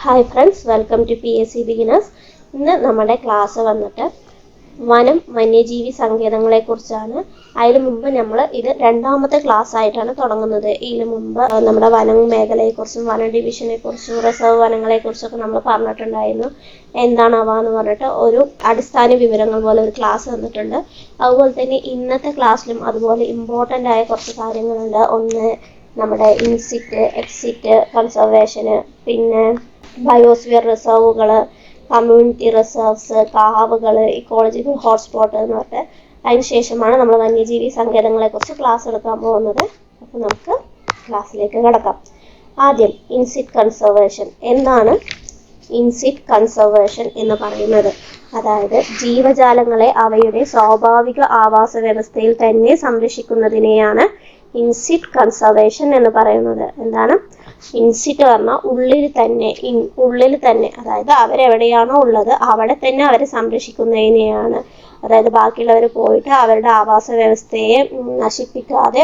Hi friends, welcome to PSC beginners. ഇന്ന് നമ്മുടെ class വന്നിട്ട് വനം വന്യജീവി സങ്കേതങ്ങളെക്കുറിച്ചാണ്. അതിനു മുമ്പ് നമ്മൾ ഇത് രണ്ടാമത്തെ ക്ലാസ് ആയിട്ടാണ് തുടങ്ങുന്നത്. ഇതിനു മുമ്പ് നമ്മുടെ വനം മേഖലയെക്കുറിച്ചും വന ഡിവിഷനെക്കുറിച്ചും റിസർവ് വനങ്ങളെക്കുറിച്ചൊക്കെ നമ്മൾ പറഞ്ഞിട്ടുണ്ടായിരുന്നു. എന്താണ് അവ എന്ന് പറഞ്ഞിട്ട് ഒരു അടിസ്ഥാന വിവരങ്ങൾ പോലെ ഒരു ക്ലാസ് വന്നിട്ടുണ്ട്. അതുപോലെ തന്നെ ഇന്നത്തെ ക്ലാസ്സിലും അതുപോലെ ഇമ്പോർട്ടൻ്റ് ആയ കുറച്ച് കാര്യങ്ങളുണ്ട്. ഒന്ന് നമ്മുടെ ഇൻസിറ്റ്, എക്സിറ്റ് കൺസർവേഷന്, പിന്നെ ബയോസ്ഫിയർ റിസർവുകൾ, കമ്മ്യൂണിറ്റി റിസർവ്സ്, കാവുകൾ, ഇക്കോളജിക്കൽ ഹോട്ട്സ്പോട്ട് എന്ന് പറഞ്ഞിട്ട് അതിനുശേഷമാണ് നമ്മൾ വന്യജീവി സങ്കേതങ്ങളെക്കുറിച്ച് ക്ലാസ് എടുക്കാൻ പോകുന്നത്. അപ്പോൾ നമുക്ക് ക്ലാസ്സിലേക്ക് കിടക്കാം. ആദ്യം ഇൻസിറ്റ് കൺസർവേഷൻ. എന്താണ് ഇൻസിറ്റ് കൺസർവേഷൻ എന്ന് പറയുന്നത്? അതായത് ജീവജാലങ്ങളെ അവയുടെ സ്വാഭാവിക ആവാസ വ്യവസ്ഥയിൽ തന്നെ സംരക്ഷിക്കുന്നതിനെയാണ് ഇൻസിറ്റ് കൺസർവേഷൻ എന്ന് പറയുന്നത്. എന്താണ് ഇൻസിറ്റ് പറഞ്ഞാൽ ഉള്ളിൽ തന്നെ അതായത് അവരെവിടെയാണോ ഉള്ളത് അവിടെ തന്നെ അവരെ സംരക്ഷിക്കുന്നതിനെയാണ്. അതായത് ബാക്കിയുള്ളവർ പോയിട്ട് അവരുടെ ആവാസ വ്യവസ്ഥയെ നശിപ്പിക്കാതെ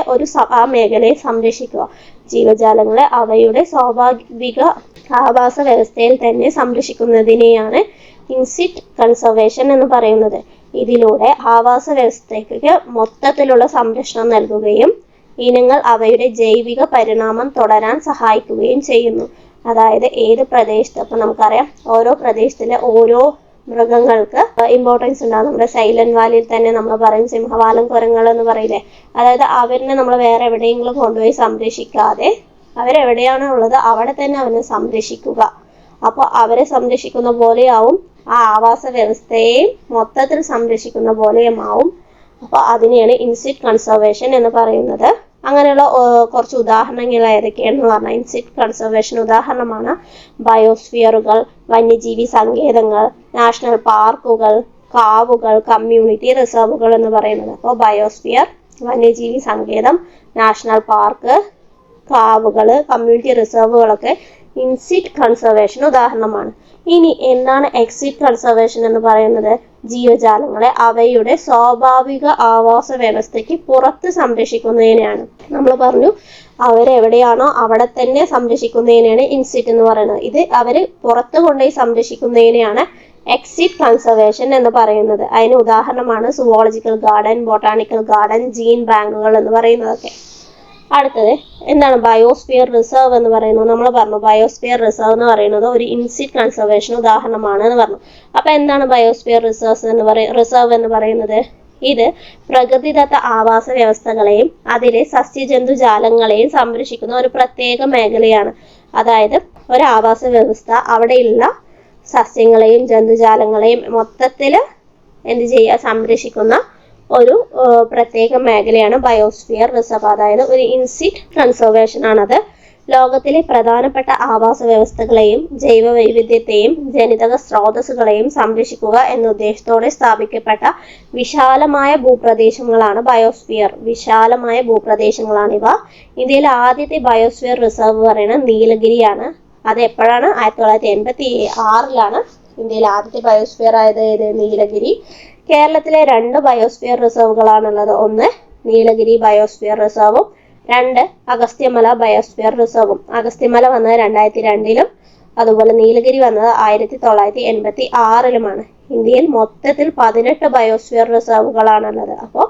ആ മേഖലയെ സംരക്ഷിക്കുക. ജീവജാലങ്ങളെ അവയുടെ സ്വാഭാവിക ആവാസ വ്യവസ്ഥയിൽ തന്നെ സംരക്ഷിക്കുന്നതിനെയാണ് ഇൻസിറ്റ് കൺസർവേഷൻ എന്ന് പറയുന്നത്. ഇതിലൂടെ ആവാസ വ്യവസ്ഥയ്ക്ക് മൊത്തത്തിലുള്ള സംരക്ഷണം നൽകുകയും ഇനങ്ങൾ അവയുടെ ജൈവിക പരിണാമം തുടരാൻ സഹായിക്കുകയും ചെയ്യുന്നു. അതായത് ഏത് പ്രദേശത്ത്, ഇപ്പം നമുക്കറിയാം ഓരോ പ്രദേശത്തിലെ ഓരോ മൃഗങ്ങൾക്ക് ഇമ്പോർട്ടൻസ് ഉണ്ടാകും. നമ്മുടെ സൈലന്റ് വാലിയിൽ തന്നെ നമ്മൾ പറയും സിംഹവാലൻ കുരങ്ങൾ എന്ന് പറയില്ലേ. അതായത് അവരിനെ നമ്മൾ വേറെ എവിടെയെങ്കിലും കൊണ്ടുപോയി സംരക്ഷിക്കാതെ അവരെവിടെയാണോ ഉള്ളത് അവിടെ തന്നെ അവരെ സംരക്ഷിക്കുക. അപ്പോൾ അവരെ സംരക്ഷിക്കുന്ന പോലെയാവും ആ ആവാസ വ്യവസ്ഥയെയും മൊത്തത്തിൽ സംരക്ഷിക്കുന്ന പോലെയുമാവും. അപ്പോൾ അതിനെയാണ് ഇൻസിറ്റ് കൺസർവേഷൻ എന്ന് പറയുന്നത്. അങ്ങനെയുള്ള കുറച്ച് ഉദാഹരണങ്ങൾ ഏതൊക്കെയാണെന്ന് പറഞ്ഞാൽ ഇൻസിറ്റ് കൺസർവേഷൻ ഉദാഹരണമാണ് ബയോസ്ഫിയറുകൾ, വന്യജീവി സങ്കേതങ്ങൾ, നാഷണൽ പാർക്കുകൾ, കാവുകൾ, കമ്മ്യൂണിറ്റി റിസർവുകൾ എന്ന് പറയുന്നത്. അപ്പോൾ ബയോസ്ഫിയർ, വന്യജീവി സങ്കേതം, നാഷണൽ പാർക്ക്, കാവുകൾ, കമ്മ്യൂണിറ്റി റിസർവുകളൊക്കെ ഇൻസിറ്റ് കൺസർവേഷൻ ഉദാഹരണമാണ്. ഇനി എന്താണ് എക്സിറ്റ് കൺസർവേഷൻ എന്ന് പറയുന്നത്? ജീവജാലങ്ങളെ അവയുടെ സ്വാഭാവിക ആവാസ വ്യവസ്ഥയ്ക്ക് പുറത്ത് സംരക്ഷിക്കുന്നതിനെയാണ്. നമ്മൾ പറഞ്ഞു അവരെവിടെയാണോ അവിടെ തന്നെ സംരക്ഷിക്കുന്നതിനെയാണ് ഇൻസിറ്റ് എന്ന് പറയുന്നത്. ഇത് അവര് പുറത്ത് കൊണ്ടുപോയി സംരക്ഷിക്കുന്നതിനെയാണ് എക്സിറ്റ് കൺസർവേഷൻ എന്ന് പറയുന്നത്. അതിന് ഉദാഹരണമാണ് zoological garden, botanical garden, gene ബാങ്കുകൾ എന്ന് പറയുന്നതൊക്കെ. അടുത്തത് എന്താണ് ബയോസ്ഫിയർ റിസർവ് എന്ന് പറയുന്നത്? നമ്മൾ പറഞ്ഞു ബയോസ്ഫിയർ റിസർവ് എന്ന് പറയുന്നത് ഒരു ഇൻസിറ്റ് കൺസർവേഷൻ ഉദാഹരണമാണ് എന്ന് പറഞ്ഞു. അപ്പൊ എന്താണ് ബയോസ്ഫിയർ റിസർവ് എന്ന് പറയുന്നത്? ഇത് പ്രകൃതിദത്ത ആവാസ വ്യവസ്ഥകളെയും അതിലെ സസ്യജന്തുജാലങ്ങളെയും സംരക്ഷിക്കുന്ന ഒരു പ്രത്യേക മേഖലയാണ്. അതായത് ഒരു ആവാസ വ്യവസ്ഥ അവിടെയുള്ള സസ്യങ്ങളെയും ജന്തുജാലങ്ങളെയും മൊത്തത്തിൽ സംരക്ഷിക്കുന്ന ഒരു പ്രത്യേക മേഖലയാണ് ബയോസ്ഫിയർ റിസർവ്. അതായത് ഒരു ഇൻസിറ്റ് കൺസർവേഷൻ ആണത്. ലോകത്തിലെ പ്രധാനപ്പെട്ട ആവാസ വ്യവസ്ഥകളെയും ജൈവ വൈവിധ്യത്തെയും ജനിതക സ്രോതസ്സുകളെയും സംരക്ഷിക്കുക എന്ന ഉദ്ദേശത്തോടെ സ്ഥാപിക്കപ്പെട്ട വിശാലമായ ഭൂപ്രദേശങ്ങളാണ് ബയോസ്ഫിയർ. വിശാലമായ ഭൂപ്രദേശങ്ങളാണിവ. ഇന്ത്യയിലെ ആദ്യത്തെ ബയോസ്ഫിയർ റിസർവ് പറയുന്നത് നീലഗിരിയാണ്. അത് എപ്പോഴാണ്? 1986 ഇന്ത്യയിലെ ആദ്യത്തെ ബയോസ്ഫിയർ ആയത് നീലഗിരി. കേരളത്തിലെ 2 ബയോസ്ഫിയർ റിസർവുകളാണുള്ളത്. ഒന്ന് നീലഗിരി ബയോസ്ഫിയർ റിസർവും 2 അഗസ്ത്യമല ബയോസ്ഫിയർ റിസർവും. അഗസ്ത്യമല വന്നത് 2002 അതുപോലെ നീലഗിരി വന്നത് 1986 ഇന്ത്യയിൽ മൊത്തത്തിൽ 18 ബയോസ്ഫിയർ റിസർവുകളാണുള്ളത്. അപ്പോൾ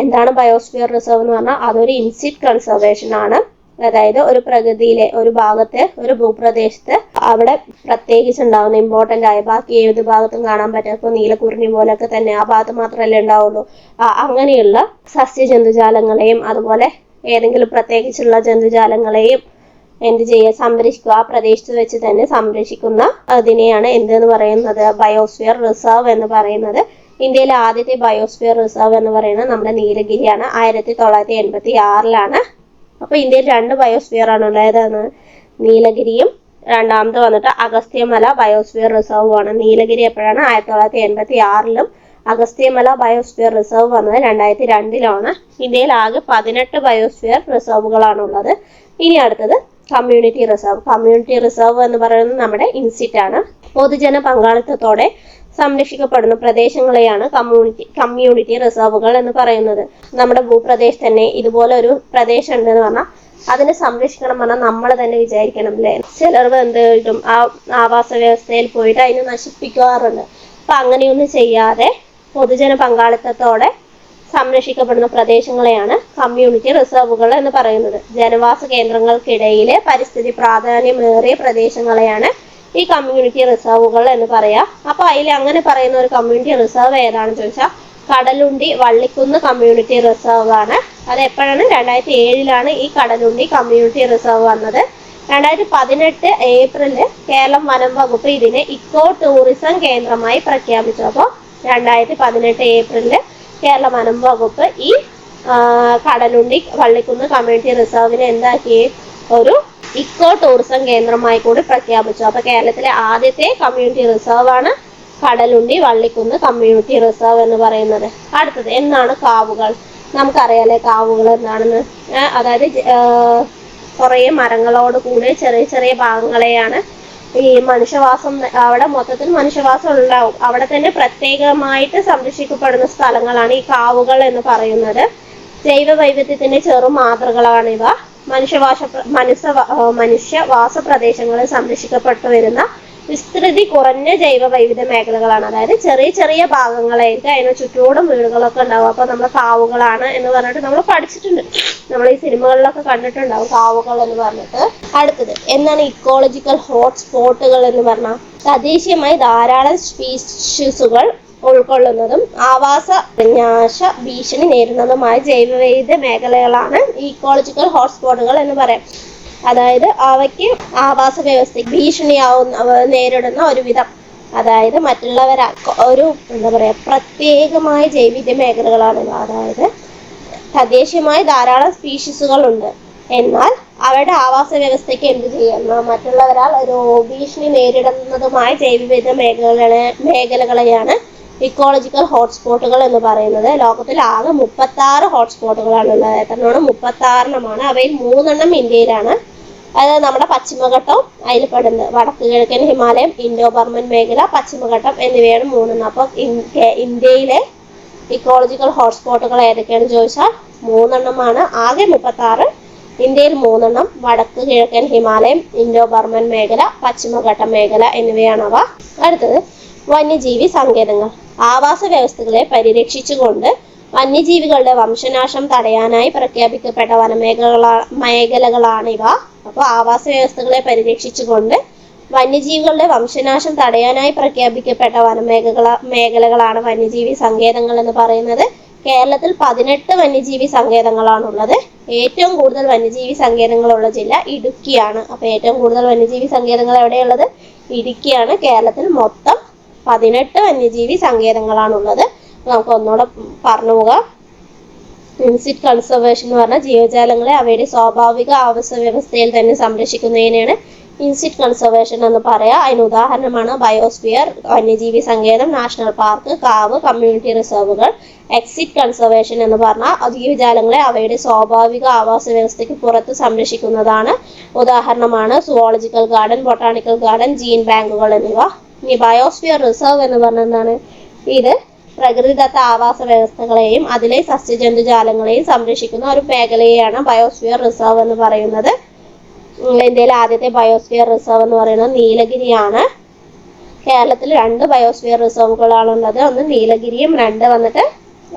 എന്താണ് ബയോസ്ഫിയർ റിസർവ് എന്ന് പറഞ്ഞാൽ? അതൊരു ഇൻസിറ്റ് കൺസർവേഷൻ ആണ്. അതായത് ഒരു പ്രകൃതിയിലെ ഒരു ഭാഗത്തെ ഒരു ഭൂപ്രദേശത്ത് അവിടെ പ്രത്യേകിച്ചുണ്ടാവുന്ന ഇമ്പോർട്ടൻ്റ് ആയ ബാക്കി ഏത് ഭാഗത്തും കാണാൻ പറ്റും. ഇപ്പോൾ നീലക്കുറിഞ്ഞി പോലൊക്കെ തന്നെ ആ ഭാഗത്ത് മാത്രമല്ലേ ഉണ്ടാവുള്ളൂ. അങ്ങനെയുള്ള സസ്യജന്തുജാലങ്ങളെയും അതുപോലെ ഏതെങ്കിലും പ്രത്യേകിച്ചുള്ള ജന്തുജാലങ്ങളെയും സംരക്ഷിക്കുക. ആ പ്രദേശത്ത് വെച്ച് തന്നെ സംരക്ഷിക്കുന്ന അതിനെയാണ് എന്തെന്ന് പറയുന്നത്? ബയോസ്ഫിയർ റിസർവ് എന്ന് പറയുന്നത്. ഇന്ത്യയിലെ ആദ്യത്തെ ബയോസ്ഫിയർ റിസർവ് എന്ന് പറയുന്നത് നമ്മുടെ നീലഗിരിയാണ്. 1986 അപ്പൊ ഇന്ത്യയിൽ 2 ബയോസ്ഫിയർ ആണുള്ളത്. ഏതാണ്? നീലഗിരിയും രണ്ടാമത് വന്നിട്ട് അഗസ്ത്യമല ബയോസ്ഫിയർ റിസർവ് ആണ്. നീലഗിരി എപ്പോഴാണ്? 1986 അഗസ്ത്യമല ബയോസ്ഫിയർ റിസർവ് വന്നത് 2002 ഇന്ത്യയിൽ ആകെ 18 ബയോസ്ഫിയർ റിസർവുകളാണുള്ളത്. ഇനി അടുത്തത് കമ്മ്യൂണിറ്റി റിസർവ്. കമ്മ്യൂണിറ്റി റിസർവ് എന്ന് പറയുന്നത് നമ്മുടെ ഇൻസിറ്റ് ആണ്. പൊതുജന പങ്കാളിത്തത്തോടെ സംരക്ഷിക്കപ്പെടുന്ന പ്രദേശങ്ങളെയാണ് കമ്മ്യൂണിറ്റി റിസർവുകൾ എന്ന് പറയുന്നത്. നമ്മുടെ ഭൂപ്രദേശത്ത് തന്നെ ഇതുപോലെ ഒരു പ്രദേശം ഉണ്ടെന്ന് പറഞ്ഞാൽ അതിനെ സംരക്ഷിക്കണം പറഞ്ഞാൽ നമ്മൾ തന്നെ വിചാരിക്കണം അല്ലേ. ചിലർ എന്ത് കിട്ടും, ആ ആവാസ വ്യവസ്ഥയിൽ പോയിട്ട് അതിനെ നശിപ്പിക്കാറുണ്ട്. അപ്പൊ അങ്ങനെയൊന്നും ചെയ്യാതെ പൊതുജന പങ്കാളിത്തത്തോടെ സംരക്ഷിക്കപ്പെടുന്ന പ്രദേശങ്ങളെയാണ് കമ്മ്യൂണിറ്റി റിസർവുകൾ എന്ന് പറയുന്നത്. ജനവാസ കേന്ദ്രങ്ങൾക്കിടയിലെ പരിസ്ഥിതി പ്രാധാന്യമേറിയ പ്രദേശങ്ങളെയാണ് ഈ കമ്മ്യൂണിറ്റി റിസർവുകൾ എന്ന് പറയാം. അപ്പൊ അതിൽ അങ്ങനെ പറയുന്ന ഒരു കമ്മ്യൂണിറ്റി റിസർവ് ഏതാണെന്ന് ചോദിച്ചാൽ കടലുണ്ടി വള്ളിക്കുന്ന് കമ്മ്യൂണിറ്റി റിസർവ് ആണ്. അത് എപ്പോഴാണ്? 2007 ഈ കടലുണ്ടി കമ്മ്യൂണിറ്റി റിസർവ് വന്നത്. 2018 ഏപ്രിലിൽ കേരളം വനം വകുപ്പ് ഇതിനെ ഇക്കോ ടൂറിസം കേന്ദ്രമായി പ്രഖ്യാപിച്ചു. അപ്പോൾ 2018 ഏപ്രിലിൽ കേരള വനം വകുപ്പ് ഈ കടലുണ്ടി വള്ളിക്കുന്ന് കമ്മ്യൂണിറ്റി റിസർവിനെ എന്താക്കി? ഒരു ഇക്കോ ടൂറിസം കേന്ദ്രമായി കൂടി പ്രഖ്യാപിച്ചു. അപ്പൊ കേരളത്തിലെ ആദ്യത്തെ കമ്മ്യൂണിറ്റി റിസർവ് ആണ് കടലുണ്ടി വള്ളിക്കുന്ന് കമ്മ്യൂണിറ്റി റിസർവ് എന്ന് പറയുന്നത്. അടുത്തത് എന്താണ് കാവുകൾ? നമുക്കറിയാലേ കാവുകൾ എന്താണെന്ന്. അതായത് കുറേ മരങ്ങളോട് കൂടി ചെറിയ ചെറിയ ഭാഗങ്ങളെയാണ് ഈ മനുഷ്യവാസം, അവിടെ മൊത്തത്തിൽ മനുഷ്യവാസം ഉണ്ടാവും. അവിടെ തന്നെ പ്രത്യേകമായിട്ട് സംരക്ഷിക്കപ്പെടുന്ന സ്ഥലങ്ങളാണ് ഈ കാവുകൾ എന്ന് പറയുന്നത്. ജൈവ വൈവിധ്യത്തിന്റെ ചെറു മാതൃകളാണിവ. മനുഷ്യവാസ പ്രദേശങ്ങളിൽ സംരക്ഷിക്കപ്പെട്ടു വരുന്ന വിസ്തൃതി കുറഞ്ഞ ജൈവ വൈവിധ്യ മേഖലകളാണ്. അതായത് ചെറിയ ചെറിയ ഭാഗങ്ങളായിരിക്കും, അതിന് ചുറ്റോടും വീടുകളൊക്കെ ഉണ്ടാവും. അപ്പൊ നമ്മൾ കാവുകളാണ് എന്ന് പറഞ്ഞിട്ട് നമ്മൾ പഠിച്ചിട്ടുണ്ട്, നമ്മൾ ഈ സിനിമകളിലൊക്കെ കണ്ടിട്ടുണ്ടാവും കാവുകൾ എന്ന് പറഞ്ഞിട്ട്. അടുത്തത് എന്താണ് ഇക്കോളജിക്കൽ ഹോട്ട്സ്പോട്ടുകൾ എന്ന് പറഞ്ഞാൽ? തദ്ദേശീയമായി ധാരാളം സ്പീഷീസുകൾ ഉൾക്കൊള്ളുന്നതും ആവാസ വിനാശ ഭീഷണി നേരിടുന്നതുമായ ജൈവവൈവിധ്യ മേഖലകളാണ് ഇക്കോളജിക്കൽ ഹോട്ട്സ്പോട്ടുകൾ എന്ന് പറയാം. അതായത് അവയ്ക്ക് ആവാസ വ്യവസ്ഥയ്ക്ക് നേരിടുന്ന ഒരു വിധം, അതായത് മറ്റുള്ളവർ ഒരു എന്താ പറയാ പ്രത്യേകമായ ജൈവിധ്യ മേഖലകളാണ്. അതായത് തദ്ദേശീയമായി ധാരാളം സ്പീഷീസുകളുണ്ട്, എന്നാൽ അവരുടെ ആവാസ വ്യവസ്ഥയ്ക്ക് എന്ത് ചെയ്യുന്നു? മറ്റുള്ളവരാൽ ഒരു ഭീഷണി നേരിടുന്നതുമായ ജൈവവിധ മേഖലകളെയാണ് ഇക്കോളജിക്കൽ ഹോട്ട്സ്പോട്ടുകൾ എന്ന് പറയുന്നത്. ലോകത്തിൽ ആകെ 36 ഹോട്ട്സ്പോട്ടുകളാണ് ഉള്ളത്. എത്രണ്ണം? 36 അവയിൽ 3 ഇന്ത്യയിലാണ്. അതായത് നമ്മുടെ പശ്ചിമഘട്ടം അതിൽ പെടുന്നത്. വടക്ക് കിഴക്കൻ ഹിമാലയം, ഇൻഡോ ബർമൻ മേഖല, പശ്ചിമഘട്ടം എന്നിവയാണ് 3. അപ്പോൾ ഇന്ത്യയിലെ ഇക്കോളജിക്കൽ ഹോട്ട്സ്പോട്ടുകൾ ഏതൊക്കെയാണെന്ന് ചോദിച്ചാൽ 3 ആകെ 36. ഇന്ത്യയിൽ 3, വടക്ക് കിഴക്കൻ ഹിമാലയം, ഇൻഡോ ബർമൻ മേഖല, പശ്ചിമഘട്ട മേഖല എന്നിവയാണവ. അടുത്തത് വന്യജീവി സങ്കേതങ്ങൾ. ആവാസ വ്യവസ്ഥകളെ പരിരക്ഷിച്ചുകൊണ്ട് വന്യജീവികളുടെ വംശനാശം തടയാനായി പ്രഖ്യാപിക്കപ്പെട്ട മേഖലകളാണിവ. അപ്പോൾ ആവാസ വ്യവസ്ഥകളെ പരിരക്ഷിച്ചുകൊണ്ട് വന്യജീവികളുടെ വംശനാശം തടയാനായി പ്രഖ്യാപിക്കപ്പെട്ട മേഖലകളാണ് വന്യജീവി സങ്കേതങ്ങൾ എന്ന് പറയുന്നത്. കേരളത്തിൽ 18 വന്യജീവി സങ്കേതങ്ങളാണുള്ളത്. ഏറ്റവും കൂടുതൽ വന്യജീവി സങ്കേതങ്ങളുള്ള ജില്ല ഇടുക്കിയാണ്. അപ്പോൾ ഏറ്റവും കൂടുതൽ വന്യജീവി സങ്കേതങ്ങൾ എവിടെയുള്ളത്? ഇടുക്കിയാണ്. കേരളത്തിൽ മൊത്തം 18 വന്യജീവി സങ്കേതങ്ങളാണുള്ളത്. നമുക്ക് ഒന്നുകൂടെ പറഞ്ഞു പോകാം. ഇൻസിറ്റ് കൺസർവേഷൻ എന്ന് പറഞ്ഞാൽ ജീവജാലങ്ങളെ അവയുടെ സ്വാഭാവിക ആവാസ വ്യവസ്ഥയിൽ തന്നെ സംരക്ഷിക്കുന്നതിനാണ് ഇൻസിറ്റ് കൺസർവേഷൻ എന്ന് പറയാം. അതിന് ഉദാഹരണമാണ് ബയോസ്ഫിയർ, വന്യജീവി സങ്കേതം, നാഷണൽ പാർക്ക്, കാവ്, കമ്മ്യൂണിറ്റി റിസർവുകൾ. എക്സിറ്റ് കൺസർവേഷൻ എന്ന് പറഞ്ഞാൽ ജീവജാലങ്ങളെ അവയുടെ സ്വാഭാവിക ആവാസ വ്യവസ്ഥയ്ക്ക് പുറത്ത് സംരക്ഷിക്കുന്നതാണ്. ഉദാഹരണമാണ് zoological garden, botanical garden, gene ബാങ്കുകൾ എന്നിവ. ഇനി ബയോസ്ഫിയർ റിസർവ് എന്ന് പറഞ്ഞാൽ എന്താണ്? ഇത് പ്രകൃതിദത്ത ആവാസ വ്യവസ്ഥകളെയും അതിലെ സസ്യജന്തുജാലങ്ങളെയും സംരക്ഷിക്കുന്ന ഒരു മേഖലയെയാണ് ബയോസ്ഫിയർ റിസർവ് എന്ന് പറയുന്നത്. ഇന്ത്യയിലെ ആദ്യത്തെ ബയോസ്ഫിയർ റിസർവ് എന്ന് പറയുന്നത് നീലഗിരിയാണ്. കേരളത്തിൽ 2 ബയോസ്ഫിയർ റിസർവുകളാണുള്ളത്. ഒന്ന് നീലഗിരിയും 2 വന്നിട്ട്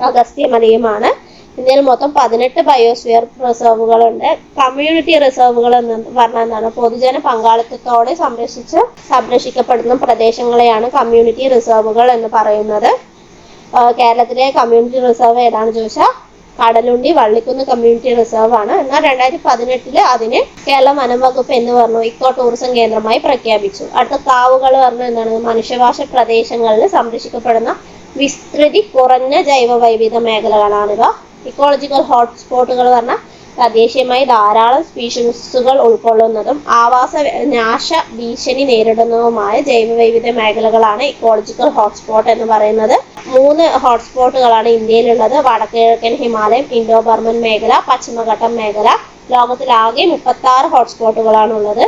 അഗസ്ത്യമലയുമാണ്. ഇന്ത്യയിൽ മൊത്തം 18 ബയോസ്ഫിയർ റിസർവുകളുണ്ട്. കമ്മ്യൂണിറ്റി റിസർവുകൾ എന്ന് പറഞ്ഞാൽ എന്താണ്? പൊതുജന പങ്കാളിത്തത്തോടെ സംരക്ഷിക്കപ്പെടുന്ന പ്രദേശങ്ങളെയാണ് കമ്മ്യൂണിറ്റി റിസർവുകൾ എന്ന് പറയുന്നത്. കേരളത്തിലെ കമ്മ്യൂണിറ്റി റിസർവ് ഏതാണെന്ന് ചോദിച്ചാൽ കടലുണ്ടി വള്ളിക്കുന്ന് കമ്മ്യൂണിറ്റി റിസർവ് ആണ്. എന്നാൽ 2018 അതിന് കേരള വനം വകുപ്പ് എന്ന് പറഞ്ഞു ഇക്കോ ടൂറിസം കേന്ദ്രമായി പ്രഖ്യാപിച്ചു. അടുത്ത കാവുകൾ പറഞ്ഞാൽ എന്താണ്? മനുഷ്യവാസ പ്രദേശങ്ങളിൽ സംരക്ഷിക്കപ്പെടുന്ന വിസ്തൃതി കുറഞ്ഞ ജൈവ വൈവിധ്യ മേഖലകളാണിവ. ഇക്കോളജിക്കൽ ഹോട്ട്സ്പോട്ടുകൾ പറഞ്ഞാൽ തദ്ദേശീയമായി ധാരാളം സ്പീഷീസുകൾ ഉൾക്കൊള്ളുന്നതും ആവാസ നാശ ഭീഷണി നേരിടുന്നതുമായ ജൈവവൈവിധ്യ മേഖലകളാണ് ഇക്കോളജിക്കൽ ഹോട്ട്സ്പോട്ട് എന്ന് പറയുന്നത്. 3 ഹോട്ട്സ്പോട്ടുകളാണ് ഇന്ത്യയിലുള്ളത്. വടക്ക് കിഴക്കൻ ഹിമാലയം, ഇൻഡോ ബർമൻ മേഖല, പശ്ചിമഘട്ടം മേഖല. ലോകത്തിലാകെ 36 ഹോട്ട്സ്പോട്ടുകളാണുള്ളത്.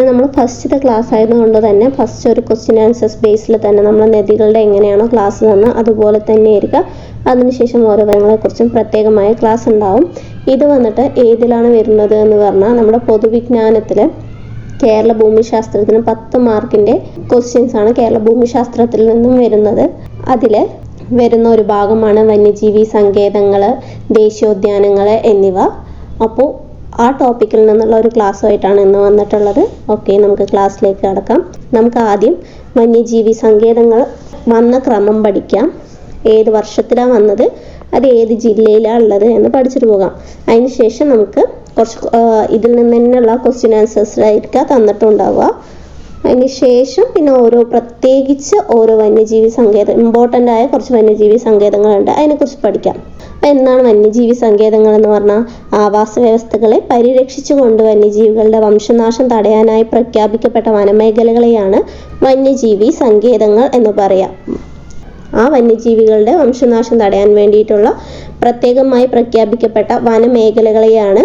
പിന്നെ നമ്മൾ ഫസ്റ്റത്തെ ക്ലാസ് ആയതുകൊണ്ട് തന്നെ ഫസ്റ്റ് ഒരു ക്വസ്റ്റ്യൻ ആൻസേഴ്സ് ബേസിൽ തന്നെ നമ്മൾ നദികളുടെ എങ്ങനെയാണോ ക്ലാസ് തന്നത് അതുപോലെ തന്നെ ആയിരിക്കുക. അതിനുശേഷം ഓരോ കാര്യങ്ങളെക്കുറിച്ചും പ്രത്യേകമായ ക്ലാസ് ഉണ്ടാവും. ഇത് വന്നിട്ട് ഏതിലാണ് വരുന്നത് എന്ന് പറഞ്ഞാൽ നമ്മുടെ പൊതുവിജ്ഞാനത്തിൽ കേരള ഭൂമിശാസ്ത്രത്തിന് 10 മാർക്കിൻ്റെ ക്വസ്റ്റ്യൻസ് ആണ് കേരള ഭൂമിശാസ്ത്രത്തിൽ നിന്നും വരുന്നത്. അതിൽ വരുന്ന ഒരു ഭാഗമാണ് വന്യജീവി സങ്കേതങ്ങൾ, ദേശീയോദ്യാനങ്ങൾ എന്നിവ. അപ്പോൾ ആ ടോപ്പിക്കിൽ നിന്നുള്ള ഒരു ക്ലാസ്സുമായിട്ടാണ് ഇന്ന് വന്നിട്ടുള്ളത്. ഓക്കെ, നമുക്ക് ക്ലാസ്സിലേക്ക് കടക്കാം. നമുക്ക് ആദ്യം വന്യജീവി സങ്കേതങ്ങൾ വന്ന ക്രമം പഠിക്കാം. ഏത് വർഷത്തിലാണ് വന്നത്, അത് ഏത് ജില്ലയിലാണ് ഉള്ളത് എന്ന് പഠിച്ചിട്ട് പോകാം. അതിനുശേഷം നമുക്ക് കുറച്ച് ഇതിൽ നിന്ന് തന്നെയുള്ള ക്വസ്റ്റ്യൻ ആൻസേഴ്സ് ആയിരിക്കാം തന്നിട്ടുണ്ടാവുക. അതിന് ശേഷം പിന്നെ പ്രത്യേകിച്ച് ഓരോ വന്യജീവി സങ്കേതം, ഇമ്പോർട്ടൻ്റ് ആയ കുറച്ച് വന്യജീവി സങ്കേതങ്ങളുണ്ട്, അതിനെക്കുറിച്ച് പഠിക്കാം. അപ്പോൾ എന്താണ് വന്യജീവി സങ്കേതങ്ങൾ എന്ന് പറഞ്ഞാൽ? ആവാസ വ്യവസ്ഥകളെ പരിരക്ഷിച്ചുകൊണ്ട് വന്യജീവികളുടെ വംശനാശം തടയാനായി പ്രഖ്യാപിക്കപ്പെട്ട വനമേഖലകളെയാണ് വന്യജീവി സങ്കേതങ്ങൾ എന്ന് പറയാം. ആ വന്യജീവികളുടെ വംശനാശം തടയാൻ വേണ്ടിയിട്ടുള്ള പ്രത്യേകമായി പ്രഖ്യാപിക്കപ്പെട്ട വനമേഖലകളെയാണ്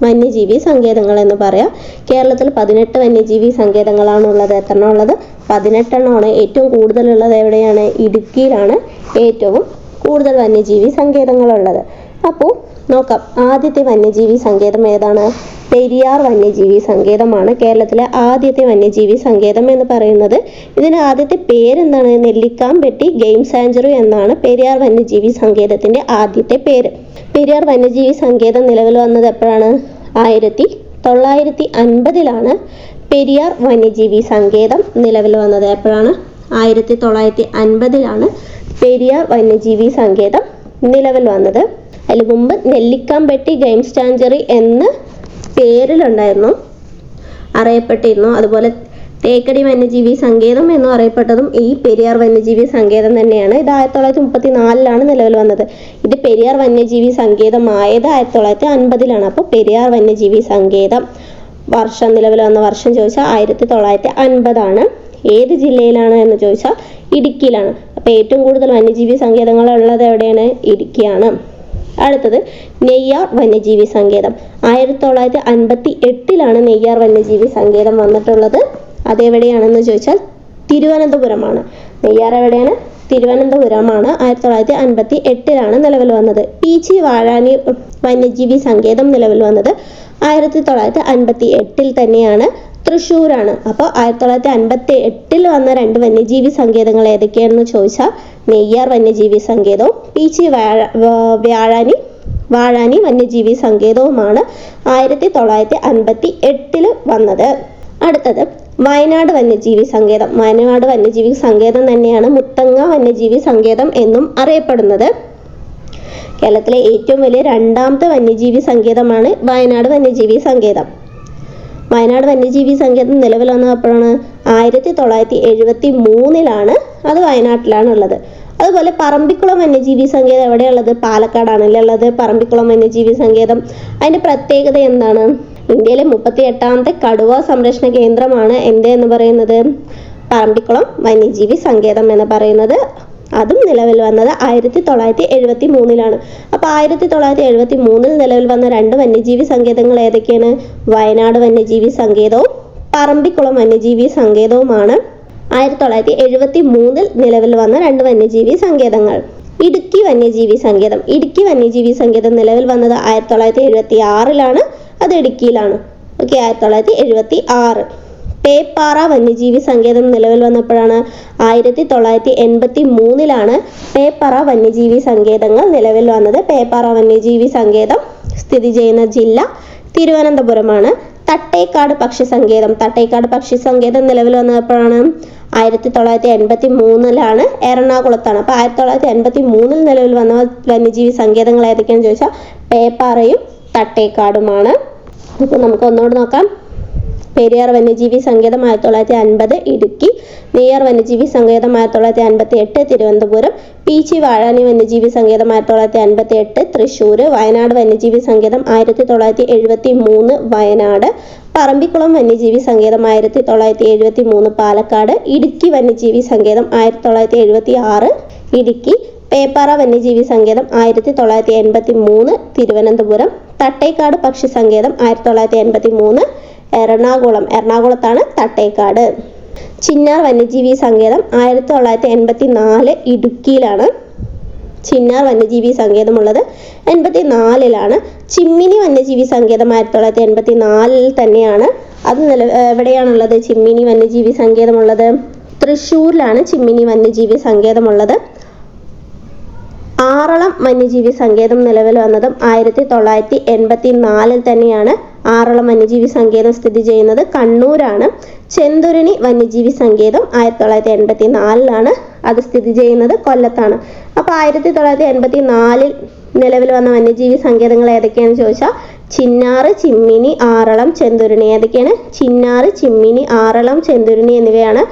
വന്യജീവി സങ്കേതങ്ങൾ എന്ന് പറയാം. കേരളത്തിൽ 18 വന്യജീവി സങ്കേതങ്ങളാണ് ഉള്ളത്. എത്രണ്ണം ഉള്ളത്? 18 എണ്ണമാണ്. ഏറ്റവും കൂടുതലുള്ളത് എവിടെയാണ്? ഇടുക്കിയിലാണ് ഏറ്റവും കൂടുതൽ വന്യജീവി സങ്കേതങ്ങളുള്ളത്. അപ്പോൾ നോക്കാം. ആദ്യത്തെ വന്യജീവി സങ്കേതം ഏതാണ്? പെരിയാർ വന്യജീവി സങ്കേതമാണ് കേരളത്തിലെ ആദ്യത്തെ വന്യജീവി സങ്കേതം എന്ന് പറയുന്നത്. ഇതിൻ്റെ ആദ്യത്തെ പേരെന്താണ്? നെല്ലിക്കാംപെട്ടി ഗെയിം സാഞ്ചുറി എന്നാണ് പെരിയാർ വന്യജീവി സങ്കേതത്തിൻ്റെ ആദ്യത്തെ പേര്. പെരിയാർ വന്യജീവി സങ്കേതം നിലവിൽ വന്നത് എപ്പോഴാണ്? 1950 പെരിയാർ വന്യജീവി സങ്കേതം നിലവിൽ വന്നത്. എപ്പോഴാണ്? 1950 പെരിയാർ വന്യജീവി സങ്കേതം നിലവിൽ വന്നത്. അതിന് മുമ്പ് നെല്ലിക്കാംപെട്ടി ഗെയിം സാഞ്ചുറി എന്ന പേരിലുണ്ടായിരുന്നു, അറിയപ്പെട്ടിരുന്നു. അതുപോലെ തേക്കടി വന്യജീവി സങ്കേതം എന്നും അറിയപ്പെട്ടതും ഈ പെരിയാർ വന്യജീവി സങ്കേതം തന്നെയാണ്. ഇത് 1934 നിലവിൽ വന്നത്. ഇത് പെരിയാർ വന്യജീവി സങ്കേതമായത് 1950. അപ്പോൾ പെരിയാർ വന്യജീവി സങ്കേതം വർഷം നിലവിൽ വന്ന വർഷം ചോദിച്ചാൽ 1950. ഏത് ജില്ലയിലാണ് എന്ന് ചോദിച്ചാൽ ഇടുക്കിയിലാണ്. അപ്പോൾ ഏറ്റവും കൂടുതൽ വന്യജീവി സങ്കേതങ്ങൾ ഉള്ളത് എവിടെയാണ്? ഇടുക്കിയാണ്. അടുത്തത് നെയ്യാർ വന്യജീവി സങ്കേതം. 1958 നെയ്യാർ വന്യജീവി സങ്കേതം വന്നിട്ടുള്ളത്. അതെവിടെയാണെന്ന് ചോദിച്ചാൽ തിരുവനന്തപുരമാണ്. നെയ്യാർ എവിടെയാണ്? തിരുവനന്തപുരമാണ്. 1958 നിലവിൽ വന്നത്. പീച്ചി വാഴാനി വന്യജീവി സങ്കേതം നിലവിൽ വന്നത് 1958 തന്നെയാണ്. തൃശ്ശൂരാണ്. അപ്പോൾ 1958 വന്ന 2 വന്യജീവി സങ്കേതങ്ങൾ ഏതൊക്കെയാണെന്ന് ചോദിച്ചാൽ നെയ്യാർ വന്യജീവി സങ്കേതവും പീച്ചി വാഴാനി വന്യജീവി സങ്കേതവുമാണ് 1958 വന്നത്. അടുത്തത് വയനാട് വന്യജീവി സങ്കേതം. വയനാട് വന്യജീവി സങ്കേതം തന്നെയാണ് മുത്തങ്ങ വന്യജീവി സങ്കേതം എന്നും അറിയപ്പെടുന്നത്. കേരളത്തിലെ ഏറ്റവും വലിയ 2ാമത്തെ വന്യജീവി സങ്കേതമാണ് വയനാട് വന്യജീവി സങ്കേതം. വയനാട് വന്യജീവി സങ്കേതം നിലവിൽ വന്നപ്പോഴാണ് 1973. അത് വയനാട്ടിലാണ് ഉള്ളത്. അതുപോലെ പറമ്പിക്കുളം വന്യജീവി സങ്കേതം എവിടെയുള്ളത്? പാലക്കാടാണല്ലേ ഉള്ളത് പറമ്പിക്കുളം വന്യജീവി സങ്കേതം. അതിൻ്റെ പ്രത്യേകത എന്താണ്? ഇന്ത്യയിലെ 38ാമത്തെ കടുവ സംരക്ഷണ കേന്ദ്രമാണ് എന്ന് പറയുന്നത് പറമ്പിക്കുളം വന്യജീവി സങ്കേതം എന്ന് പറയുന്നത്. അതും നിലവിൽ വന്നത് 1973. അപ്പോൾ 1973 നിലവിൽ വന്ന 2 വന്യജീവി സങ്കേതങ്ങൾ ഏതൊക്കെയാണ്? വയനാട് വന്യജീവി സങ്കേതവും പറമ്പിക്കുളം വന്യജീവി സങ്കേതവുമാണ് 1973 നിലവിൽ വന്ന 2 വന്യജീവി സങ്കേതങ്ങൾ. ഇടുക്കി വന്യജീവി സങ്കേതം. ഇടുക്കി വന്യജീവി സങ്കേതം നിലവിൽ വന്നത് 1976. അത് ഇടുക്കിയിലാണ്. ഓക്കെ, 1976. പേപ്പാറ വന്യജീവി സങ്കേതം നിലവിൽ വന്നപ്പോഴാണ് 1983. പേപ്പാറ വന്യജീവി സങ്കേതങ്ങൾ നിലവിൽ വന്നത്. പേപ്പാറ വന്യജീവി സങ്കേതം സ്ഥിതി ചെയ്യുന്ന ജില്ല തിരുവനന്തപുരമാണ്. തട്ടേക്കാട് പക്ഷി സങ്കേതം. തട്ടേക്കാട് പക്ഷി സങ്കേതം നിലവിൽ വന്നപ്പോഴാണ് 1983 എറണാകുളത്താണ്. അപ്പോൾ 1983 നിലവിൽ വന്ന വന്യജീവി സങ്കേതങ്ങൾ ഏതൊക്കെയാണെന്ന് ചോദിച്ചാൽ പേപ്പാറയും തട്ടേക്കാടുമാണ്. അപ്പോൾ നമുക്ക് ഒന്നുകൂടി നോക്കാം. പെരിയാർ വന്യജീവി സങ്കേതം 1950 ഇടുക്കി, നെയ്യാർ വന്യജീവി സങ്കേതം 1958 തിരുവനന്തപുരം, പീച്ചി വാഴാനി വന്യജീവി സങ്കേതം 1958 തൃശ്ശൂർ, വയനാട് വന്യജീവി സങ്കേതം 1973 വയനാട്, പറമ്പിക്കുളം വന്യജീവി സങ്കേതം 1973 പാലക്കാട്, ഇടുക്കി വന്യജീവി സങ്കേതം 1976 ഇടുക്കി, പേപ്പാറ വന്യജീവി സങ്കേതം 1983 തിരുവനന്തപുരം, തട്ടേക്കാട് പക്ഷി സങ്കേതം 1983 എറണാകുളത്താണ് തട്ടേക്കാട്. ചിന്നാർ വന്യജീവി സങ്കേതം 1984 ഇടുക്കിയിലാണ്. ചിന്നാർ വന്യജീവി സങ്കേതമുള്ളത് 84-ലാണ്. ചിമ്മിനി വന്യജീവി സങ്കേതം 1984 തന്നെയാണ്. അത് എവിടെയാണുള്ളത്? ചിമ്മിനി വന്യജീവി സങ്കേതമുള്ളത് തൃശ്ശൂരിലാണ്. ചിമ്മിനി വന്യജീവി സങ്കേതമുള്ളത്. ആറളം വന്യജീവി സങ്കേതം നിലവിൽ വന്നതും 1984 തന്നെയാണ്. ആറളം വന്യജീവി സങ്കേതം സ്ഥിതി ചെയ്യുന്നത് കണ്ണൂരാണ്. ചെന്തുരുണി വന്യജീവി സങ്കേതം 1984-ലാണ്. അത് സ്ഥിതി ചെയ്യുന്നത് കൊല്ലത്താണ്. അപ്പോൾ 1984 നിലവിൽ വന്ന വന്യജീവി സങ്കേതങ്ങൾ ഏതൊക്കെയാണെന്ന് ചോദിച്ചാൽ ചിന്നാർ, ചിമ്മിനി, ആറളം, ചെന്തുരുണി. ഏതൊക്കെയാണ്? ചിന്നാർ, ചിമ്മിനി, ആറളം, ചെന്തുരുണി എന്നിവയാണ്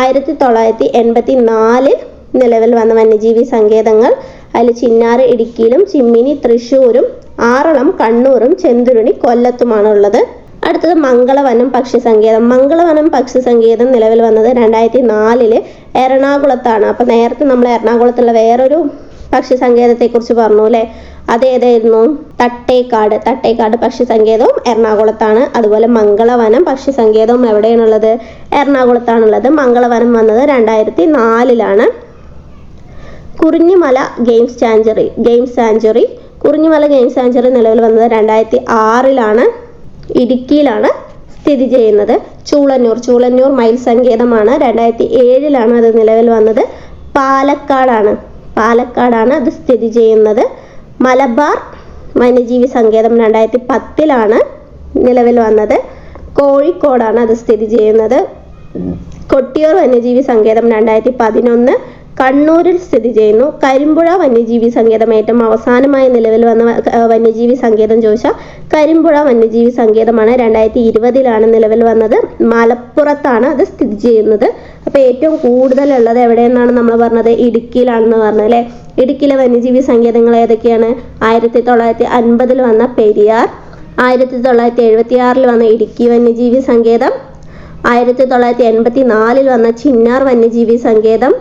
1984 നിലവിൽ വന്ന വന്യജീവി സങ്കേതങ്ങൾ. അതിൽ ചിന്നാർ ഇടുക്കിയിലും, ചിമ്മിനി തൃശ്ശൂരും, ആറളം കണ്ണൂരും, ചെന്തുരുണി കൊല്ലത്തുമാണ് ഉള്ളത്. അടുത്തത് മംഗളവനം പക്ഷി സങ്കേതം. മംഗളവനം പക്ഷി സങ്കേതം നിലവിൽ വന്നത് 2004 എറണാകുളത്താണ്. അപ്പം നേരത്തെ നമ്മൾ എറണാകുളത്തുള്ള വേറൊരു പക്ഷി സങ്കേതത്തെക്കുറിച്ച് പറഞ്ഞു അല്ലേ? അതേതായിരുന്നു? തട്ടേക്കാട് പക്ഷി സങ്കേതവും എറണാകുളത്താണ്. അതുപോലെ മംഗളവനം പക്ഷി സങ്കേതവും എവിടെയാണുള്ളത്? എറണാകുളത്താണുള്ളത്. മംഗളവനം വന്നത് 2004-ലാണ്. Kurinjimala game sanctuary Kurinjimala game sanctuary നിലവിൽ വന്നത് 2006-ലാണ്. ഇടുക്കിയിലാണ് സ്ഥിതി ചെയ്യുന്നത്. ചൂളന്നൂർ മയിൽ സങ്കേതമാണ്. 2007-ലാണ് അത് നിലവിൽ വന്നത്. പാലക്കാടാണ് അത് സ്ഥിതി ചെയ്യുന്നത്. മലബാർ വന്യജീവി സങ്കേതം 2010-ലാണ് നിലവിൽ വന്നത്. കോഴിക്കോടാണ് അത് സ്ഥിതി ചെയ്യുന്നത്. കൊട്ടിയൂർ വന്യജീവി സങ്കേതം 2011 കണ്ണൂരിൽ സ്ഥിതി ചെയ്യുന്നു. കരിമ്പുഴ വന്യജീവി സങ്കേതം ഏറ്റവും അവസാനമായി നിലവിൽ വന്ന വന്യജീവി സങ്കേതം ചോദിച്ചാൽ കരിമ്പുഴ വന്യജീവി സങ്കേതമാണ്. 2020-ലാണ് നിലവിൽ വന്നത്. മലപ്പുറത്താണ് അത് സ്ഥിതി ചെയ്യുന്നത്. അപ്പോൾ ഏറ്റവും കൂടുതലുള്ളത് എവിടെയെന്നാണ് നമ്മൾ പറഞ്ഞത്? ഇടുക്കിയിലാണെന്ന് പറഞ്ഞു അല്ലേ? ഇടുക്കിയിലെ വന്യജീവി സങ്കേതങ്ങൾ ഏതൊക്കെയാണ്? 1950 വന്ന പെരിയാർ, 1976 വന്ന ഇടുക്കി വന്യജീവി സങ്കേതം, 1984 വന്ന ചിന്നാർ വന്യജീവി സങ്കേതം,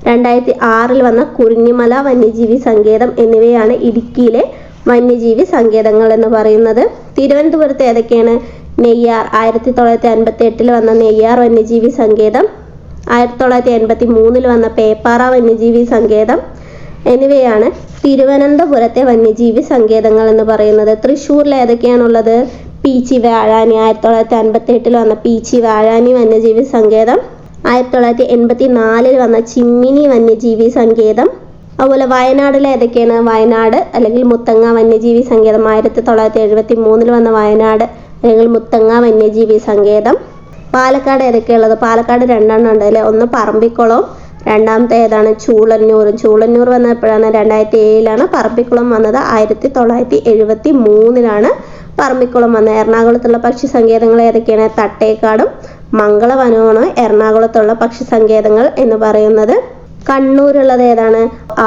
2006 വന്ന കുറിഞ്ഞിമല വന്യജീവി സങ്കേതം എന്നിവയാണ് ഇടുക്കിയിലെ വന്യജീവി സങ്കേതങ്ങൾ എന്ന് പറയുന്നത്. തിരുവനന്തപുരത്ത് ഏതൊക്കെയാണ്? നെയ്യാർ, 1958 വന്ന നെയ്യാർ വന്യജീവി സങ്കേതം, 1983 വന്ന പേപ്പാറ വന്യജീവി സങ്കേതം എന്നിവയാണ് തിരുവനന്തപുരത്തെ വന്യജീവി സങ്കേതങ്ങൾ എന്ന് പറയുന്നത്. തൃശ്ശൂരിൽ ഏതൊക്കെയാണുള്ളത്? പീച്ചി വാഴാനി, 1958 വന്ന പീച്ചി വാഴാനി വന്യജീവി സങ്കേതം, 1984 വന്ന ചിമ്മിനി വന്യജീവി സങ്കേതം. അതുപോലെ വയനാട്ടിൽ ഏതൊക്കെയാണ്? വയനാട് അല്ലെങ്കിൽ മുത്തങ്ങ വന്യജീവി സങ്കേതം, 1973 വന്ന വയനാട് അല്ലെങ്കിൽ മുത്തങ്ങ വന്യജീവി സങ്കേതം. പാലക്കാട് ഏതൊക്കെയുള്ളത്? പാലക്കാട് 2 ഉണ്ട് അല്ലേ? ഒന്ന് പറമ്പിക്കുളവും രണ്ടാമത്തെ ഏതാണ്? ചൂളന്നൂർ വന്നപ്പോഴാണ് 2007-ലാണ്. പറമ്പിക്കുളം വന്നത് 1973-ലാണ് പറമ്പിക്കുളം വന്നത്. എറണാകുളത്തുള്ള പക്ഷി സങ്കേതങ്ങൾ ഏതൊക്കെയാണ്? തട്ടേക്കാടും മംഗളവനവുമാണ് എറണാകുളത്തുള്ള പക്ഷി സങ്കേതങ്ങൾ എന്ന് പറയുന്നത്. കണ്ണൂരുള്ളത് ഏതാണ്?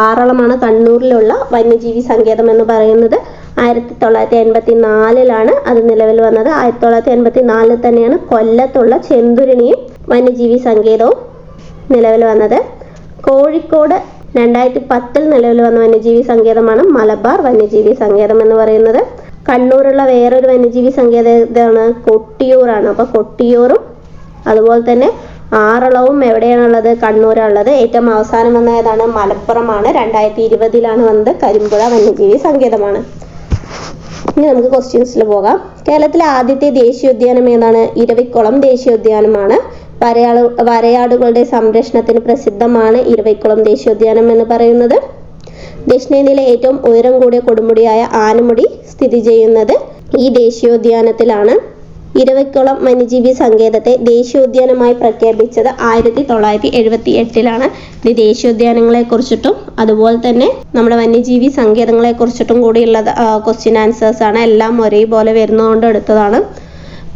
ആറളമാണ് കണ്ണൂരിലുള്ള വന്യജീവി സങ്കേതം എന്ന് പറയുന്നത്. 1984-ലാണ് അത് നിലവിൽ വന്നത്. 1984 തന്നെയാണ് കൊല്ലത്തുള്ള ചെന്തുരുണിയും വന്യജീവി സങ്കേതവും നിലവിൽ വന്നത്. കോഴിക്കോട് 2010 നിലവിൽ വന്ന വന്യജീവി സങ്കേതമാണ് മലബാർ വന്യജീവി സങ്കേതം എന്ന് പറയുന്നത്. കണ്ണൂരുള്ള വേറൊരു വന്യജീവി സങ്കേതമാണ് കൊട്ടിയൂറാണ്. അപ്പോൾ കൊട്ടിയൂറും അതുപോലെ തന്നെ ആറളവും എവിടെയാണുള്ളത്? കണ്ണൂരാണുള്ളത്. ഏറ്റവും അവസാനം വന്ന ഏതാണ്? മലപ്പുറമാണ്. 2020-ലാണ് വന്നത്. കരിമ്പുഴ വന്യജീവി സങ്കേതമാണ്. ഇനി നമുക്ക് ക്വസ്റ്റ്യൻസിൽ പോകാം. കേരളത്തിലെ ആദ്യത്തെ ദേശീയോദ്യാനം ഏതാണ്? ഇരവിക്കുളം ദേശീയോദ്യാനമാണ്. വരയാടുകളുടെ സംരക്ഷണത്തിന് പ്രസിദ്ധമാണ് ഇരവിക്കുളം ദേശീയോദ്യാനം എന്ന് പറയുന്നത്. ദക്ഷിണേന്ത്യയിലെ ഏറ്റവും ഉയരം കൂടിയ കൊടുമുടിയായ ആനമുടി സ്ഥിതി ചെയ്യുന്നത് ഈ ദേശീയോദ്യാനത്തിലാണ്. ഇരവിക്കുളം വന്യജീവി സങ്കേതത്തെ ദേശീയോദ്യാനമായി പ്രഖ്യാപിച്ചത് 1978-ലാണ്. ഇത് ദേശീയോദ്യാനങ്ങളെ കുറിച്ചിട്ടും അതുപോലെ തന്നെ നമ്മുടെ വന്യജീവി സങ്കേതങ്ങളെ കുറിച്ചിട്ടും കൂടിയുള്ള ക്വസ്റ്റ്യൻ ആൻസേഴ്സ് ആണ്. എല്ലാം ഒരേപോലെ വരുന്നതുകൊണ്ട് എടുത്തതാണ്.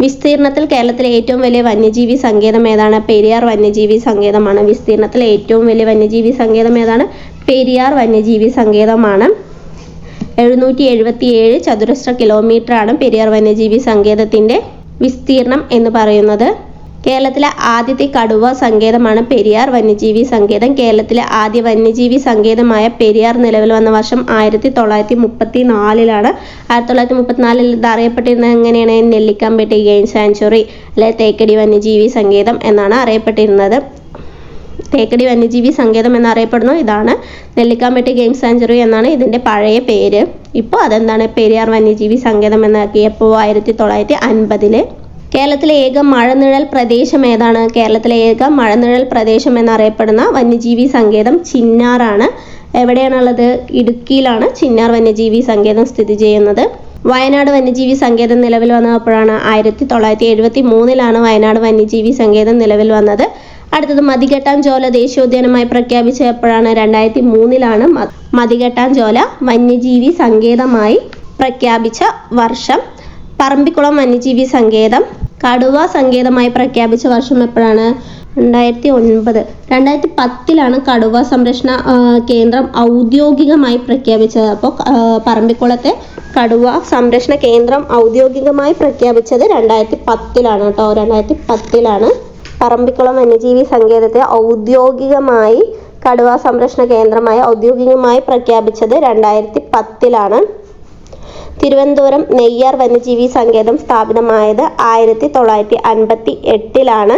വിസ്തീർണത്തിൽ കേരളത്തിലെ ഏറ്റവും വലിയ വന്യജീവി സങ്കേതം ഏതാണ്? പെരിയാർ വന്യജീവി സങ്കേതമാണ്. വിസ്തീർണത്തിൽ ഏറ്റവും വലിയ വന്യജീവി സങ്കേതം ഏതാണ്? പെരിയാർ വന്യജീവി സങ്കേതമാണ്. 777 ചതുരശ്ര കിലോമീറ്ററാണ് പെരിയാർ വന്യജീവി സങ്കേതത്തിൻ്റെ വിസ്തീർണം എന്ന് പറയുന്നത്. കേരളത്തിലെ ആദ്യത്തെ കടുവ സങ്കേതമാണ് പെരിയാർ വന്യജീവി സങ്കേതം. കേരളത്തിലെ ആദ്യ വന്യജീവി സങ്കേതമായ പെരിയാർ നിലവിൽ വന്ന വർഷം 1934 1934 ഇത് അറിയപ്പെട്ടിരുന്നത് എങ്ങനെയാണ്? നെല്ലിക്കാമ്പേട്ടി ഗെയിം സാങ്ച്വറി അല്ലെ തേക്കടി വന്യജീവി സങ്കേതം എന്നാണ് അറിയപ്പെട്ടിരുന്നത്. തേക്കടി വന്യജീവി സങ്കേതം എന്നറിയപ്പെടുന്നു. ഇതാണ് നെല്ലിക്കാമ്പേട്ടി ഗെയിം സാങ്ച്വറി എന്നാണ് ഇതിൻ്റെ പഴയ പേര്. ഇപ്പോൾ അതെന്താണ്? പെരിയാർ വന്യജീവി സങ്കേതം എന്നാക്കിയപ്പോൾ 1950. കേരളത്തിലെ ഏക മഴനിഴൽ പ്രദേശം ഏതാണ്? കേരളത്തിലെ ഏക മഴനിഴൽ പ്രദേശം എന്നറിയപ്പെടുന്ന വന്യജീവി സങ്കേതം ചിന്നാറാണ്. എവിടെയാണുള്ളത്? ഇടുക്കിയിലാണ് ചിന്നാർ വന്യജീവി സങ്കേതം സ്ഥിതി ചെയ്യുന്നത്. വയനാട് വന്യജീവി സങ്കേതം നിലവിൽ വന്നപ്പോഴാണ് 1973 വയനാട് വന്യജീവി സങ്കേതം നിലവിൽ വന്നത്. അടുത്തത് മതികെട്ടാഞ്ചോല ദേശീയോദ്യാനമായി പ്രഖ്യാപിച്ചപ്പോഴാണ് 2003 മതികെട്ടാഞ്ചോല വന്യജീവി സങ്കേതമായി പ്രഖ്യാപിച്ച വർഷം. പറമ്പിക്കുളം വന്യജീവി സങ്കേതം കടുവ സങ്കേതമായി പ്രഖ്യാപിച്ച വർഷം എപ്പോഴാണ്? 2009. 2010 കടുവ സംരക്ഷണ കേന്ദ്രം ഔദ്യോഗികമായി പ്രഖ്യാപിച്ചത്. അപ്പോൾ പറമ്പിക്കുളത്തെ കടുവ സംരക്ഷണ കേന്ദ്രം ഔദ്യോഗികമായി പ്രഖ്യാപിച്ചത് 2010 കേട്ടോ. 2010 പറമ്പിക്കുളം വന്യജീവി സങ്കേതത്തെ ഔദ്യോഗികമായി കടുവ സംരക്ഷണ കേന്ദ്രമായി ഔദ്യോഗികമായി പ്രഖ്യാപിച്ചത് 2010. തിരുവനന്തപുരം നെയ്യാർ വന്യജീവി സങ്കേതം സ്ഥാപിതമായത് 1958.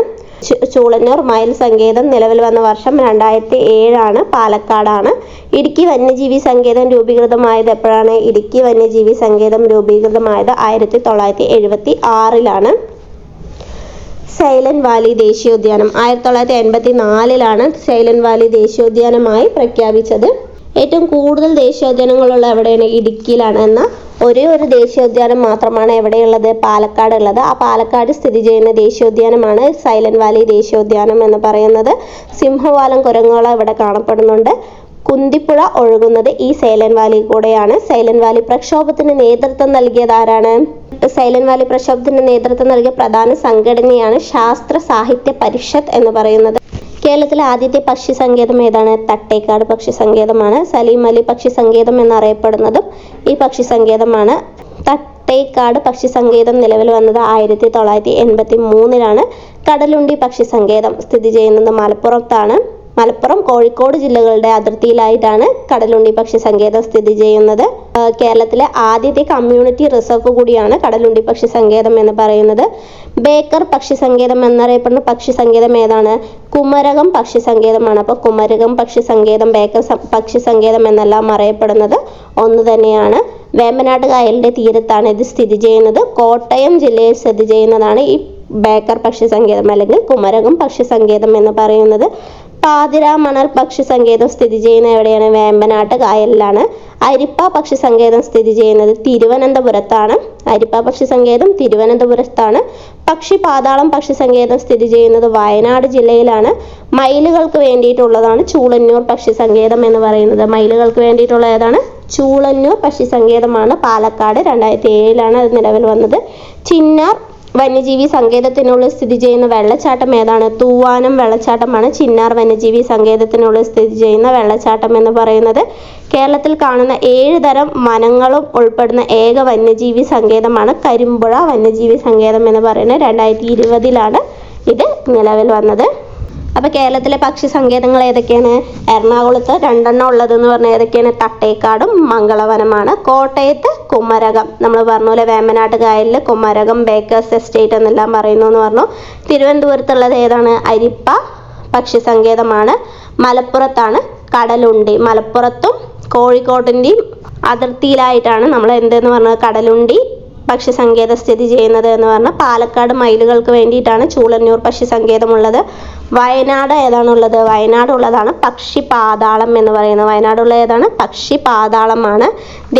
ചൂളന്നൂർ മയിൽ സങ്കേതം നിലവിൽ വന്ന വർഷം 2007 പാലക്കാടാണ്. ഇടുക്കി വന്യജീവി സങ്കേതം രൂപീകൃതമായത് എപ്പോഴാണ്? ഇടുക്കി വന്യജീവി സങ്കേതം രൂപീകൃതമായത് 1976. സൈലന്റ് വാലി ദേശീയോദ്യാനം 1984 സൈലന്റ് വാലി ദേശീയോദ്യാനമായി പ്രഖ്യാപിച്ചത്. ഏറ്റവും കൂടുതൽ ദേശീയോദ്യാനങ്ങളുള്ള എവിടെയാണ്? ഇടുക്കിയിലാണ്. എന്നാൽ ഒരേ ഒരു ദേശീയോദ്യാനം മാത്രമാണ് എവിടെയുള്ളത്? പാലക്കാട് ഉള്ളത്. ആ പാലക്കാട് സ്ഥിതി ചെയ്യുന്ന ദേശീയോദ്യാനമാണ് സൈലന്റ് വാലി ദേശീയോദ്യാനം എന്ന് പറയുന്നത്. സിംഹവാലം കുരങ്ങുകൾ ഇവിടെ കാണപ്പെടുന്നുണ്ട്. കുന്തിപ്പുഴ ഒഴുകുന്നത് ഈ സൈലന്റ് വാലി കൂടെയാണ്. സൈലന്റ് വാലി പ്രക്ഷോഭത്തിന് നേതൃത്വം നൽകിയത് ആരാണ്? സൈലന്റ് വാലി പ്രക്ഷോഭത്തിന് നേതൃത്വം നൽകിയ പ്രധാന സംഘടനയാണ് ശാസ്ത്ര സാഹിത്യ പരിഷത്ത് എന്ന് പറയുന്നത്. കേരളത്തിലെ ആദ്യത്തെ പക്ഷി സങ്കേതം ഏതാണ്? തട്ടേക്കാട് പക്ഷി സങ്കേതമാണ്. സലീം അലി പക്ഷി സങ്കേതം എന്നറിയപ്പെടുന്നതും ഈ പക്ഷി സങ്കേതമാണ്. തട്ടേക്കാട് പക്ഷി സങ്കേതം നിലവിൽ വന്നത് 1983. കടലുണ്ടി പക്ഷി സങ്കേതം സ്ഥിതി ചെയ്യുന്നത് മലപ്പുറത്താണ്. മലപ്പുറം കോഴിക്കോട് ജില്ലകളുടെ അതിർത്തിയിലായിട്ടാണ് കടലുണ്ടി പക്ഷി സങ്കേതം സ്ഥിതി ചെയ്യുന്നത്. കേരളത്തിലെ ആദ്യത്തെ കമ്മ്യൂണിറ്റി റിസർവ് കൂടിയാണ് കടലുണ്ടി പക്ഷി സങ്കേതം എന്ന് പറയുന്നത്. ബേക്കർ പക്ഷി സങ്കേതം എന്നറിയപ്പെടുന്ന പക്ഷി സങ്കേതം ഏതാണ്? കുമരകം പക്ഷി സങ്കേതമാണ്. അപ്പോൾ കുമരകം പക്ഷി സങ്കേതം, ബേക്കർ പക്ഷി സങ്കേതം എന്നെല്ലാം അറിയപ്പെടുന്നത് ഒന്ന് തന്നെയാണ്. വേമ്പനാട്ട് കായലിന്റെ തീരത്താണ് ഇത് സ്ഥിതി ചെയ്യുന്നത്. കോട്ടയം ജില്ലയിൽ സ്ഥിതി ചെയ്യുന്നതാണ് ഈ ബേക്കർ പക്ഷി സങ്കേതം അല്ലെങ്കിൽ കുമരകം പക്ഷി സങ്കേതം എന്ന് പറയുന്നത്. പാതിര മണൽ പക്ഷി സങ്കേതം സ്ഥിതി ചെയ്യുന്ന എവിടെയാണ്? വേമ്പനാട്ട് കായലിലാണ്. അരിപ്പ പക്ഷി സങ്കേതം സ്ഥിതി ചെയ്യുന്നത് തിരുവനന്തപുരത്താണ്. അരിപ്പ പക്ഷി സങ്കേതം തിരുവനന്തപുരത്താണ്. പക്ഷി പാതാളം പക്ഷി സങ്കേതം സ്ഥിതി ചെയ്യുന്നത് വയനാട് ജില്ലയിലാണ്. മയിലുകൾക്ക് വേണ്ടിയിട്ടുള്ളതാണ് ചൂളന്നൂർ പക്ഷി സങ്കേതം എന്ന് പറയുന്നത്. മയിലുകൾക്ക് വേണ്ടിയിട്ടുള്ള ഏതാണ്? ചൂളന്നൂർ പക്ഷി സങ്കേതമാണ്. പാലക്കാട് 2007 അത് നിലവിൽ വന്നത്. ചിന്നാർ വന്യജീവി സങ്കേതത്തിനുള്ളിൽ സ്ഥിതി ചെയ്യുന്ന വെള്ളച്ചാട്ടം ഏതാണ്? തൂവാനം വെള്ളച്ചാട്ടമാണ് ചിന്നാർ വന്യജീവി സങ്കേതത്തിനുള്ളിൽ സ്ഥിതി ചെയ്യുന്ന വെള്ളച്ചാട്ടം എന്ന് പറയുന്നത്. കേരളത്തിൽ കാണുന്ന 7 തരം വനങ്ങളും ഉൾപ്പെടുന്ന ഏക വന്യജീവി സങ്കേതമാണ് കരിമ്പുഴ വന്യജീവി സങ്കേതം എന്ന് പറയുന്നത്. 2020 ഇത് നിലവിൽ വന്നത്. അപ്പോൾ കേരളത്തിലെ പക്ഷി സങ്കേതങ്ങൾ ഏതൊക്കെയാണ്? എറണാകുളത്ത് 2 ഉള്ളതെന്ന് പറഞ്ഞാൽ ഏതൊക്കെയാണ്? തട്ടേക്കാടും മംഗളവനമാണ്. കോട്ടയത്ത് കുമരകം, നമ്മൾ പറഞ്ഞ പോലെ വേമ്പനാട്ട് കായലിൽ കുമരകം, ബേക്കേഴ്സ് എസ്റ്റേറ്റ് എന്നെല്ലാം പറയുന്നു എന്ന് പറഞ്ഞു. തിരുവനന്തപുരത്തുള്ളത് ഏതാണ്? അരിപ്പ പക്ഷി സങ്കേതമാണ്. മലപ്പുറത്താണ് കടലുണ്ടി. മലപ്പുറത്തും കോഴിക്കോടിൻ്റെയും അതിർത്തിയിലായിട്ടാണ് നമ്മൾ എന്തെന്ന് പറഞ്ഞത് കടലുണ്ടി പക്ഷി സങ്കേതം സ്ഥിതി ചെയ്യുന്നത് എന്ന് പറഞ്ഞാൽ. പാലക്കാട് മയിലുകൾക്ക് വേണ്ടിയിട്ടാണ് ചൂളന്നൂർ പക്ഷി സങ്കേതമുള്ളത്. വയനാട് ഏതാണുള്ളത്? വയനാടുള്ളതാണ് പക്ഷി പാതാളം എന്ന് പറയുന്നത്. വയനാടുള്ള ഏതാണ്? പക്ഷി പാതാളമാണ്.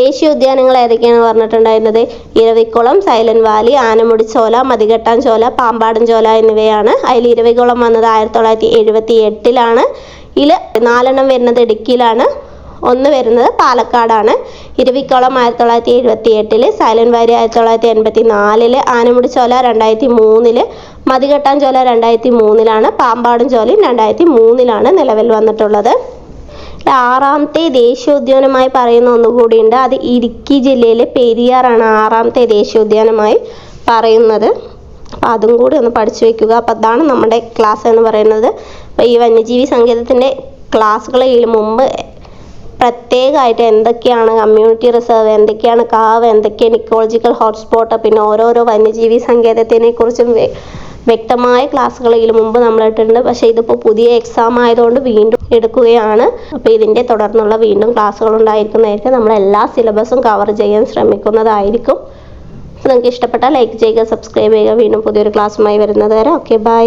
ദേശീയോദ്യാനങ്ങൾ ഏതൊക്കെയാണെന്ന് പറഞ്ഞിട്ടുണ്ടായിരുന്നത്? ഇരവിക്കുളം, സൈലന്റ് വാലി, ആനമുടിച്ചോല, മതികെട്ടാഞ്ചോല, പാമ്പാടൻചോല എന്നിവയാണ്. അതിൽ ഇരവിക്കുളം വന്നത് 1978. ഇതിൽ 4 വരുന്നത് ഇടുക്കിയിലാണ്, 1 വരുന്നത് പാലക്കാടാണ്. ഇരവിക്കുളം 1978, സൈലന്റ് വാലി 1984, ആനമുടിച്ചോല 2003, മതികെട്ടാഞ്ചോല 2003, പാമ്പാടൻചോലയും 2003 നിലവിൽ വന്നിട്ടുള്ളത്. 6ാമത്തെ ദേശീയോദ്യാനമായി പറയുന്ന ഒന്നുകൂടിയുണ്ട്. അത് ഇടുക്കി ജില്ലയിലെ പെരിയാറാണ് 6ാമത്തെ ദേശീയോദ്യാനമായി പറയുന്നത്. അപ്പോൾ അതും കൂടി ഒന്ന് പഠിച്ചു വെക്കുക. അപ്പോൾ അതാണ് നമ്മുടെ ക്ലാസ് എന്ന് പറയുന്നത്. അപ്പോൾ ഈ വന്യജീവി സങ്കേതത്തിൻ്റെ ക്ലാസ്സുകൾ ഇതിന് മുമ്പ് പ്രത്യേകമായിട്ട് എന്തൊക്കെയാണ് കമ്മ്യൂണിറ്റി റിസർവ്, എന്തൊക്കെയാണ് കാവ്, എന്തൊക്കെയാണ് ഇക്കോളജിക്കൽ ഹോട്ട്സ്പോട്ട്, പിന്നെ ഓരോരോ വന്യജീവി സങ്കേതത്തിനെ കുറിച്ചും വ്യക്തമായ ക്ലാസ്സുകൾ ഇതിന് മുമ്പ് നമ്മൾ ഇട്ടിട്ടുണ്ട്. പക്ഷേ ഇതിപ്പോൾ പുതിയ എക്സാം ആയതുകൊണ്ട് വീണ്ടും എടുക്കുകയാണ്. അപ്പോൾ ഇതിൻ്റെ തുടർന്നുള്ള വീണ്ടും ക്ലാസ്സുകൾ ഉണ്ടായിരിക്കുന്നതായിരിക്കും. നമ്മളെല്ലാ സിലബസും കവർ ചെയ്യാൻ ശ്രമിക്കുന്നതായിരിക്കും. നിങ്ങൾക്ക് ഇഷ്ടപ്പെട്ടാൽ ലൈക്ക് ചെയ്യുക, സബ്സ്ക്രൈബ് ചെയ്യുക. വീണ്ടും പുതിയൊരു ക്ലാസ്സുമായി വരുന്നത് വരെ ഓക്കെ ബൈ.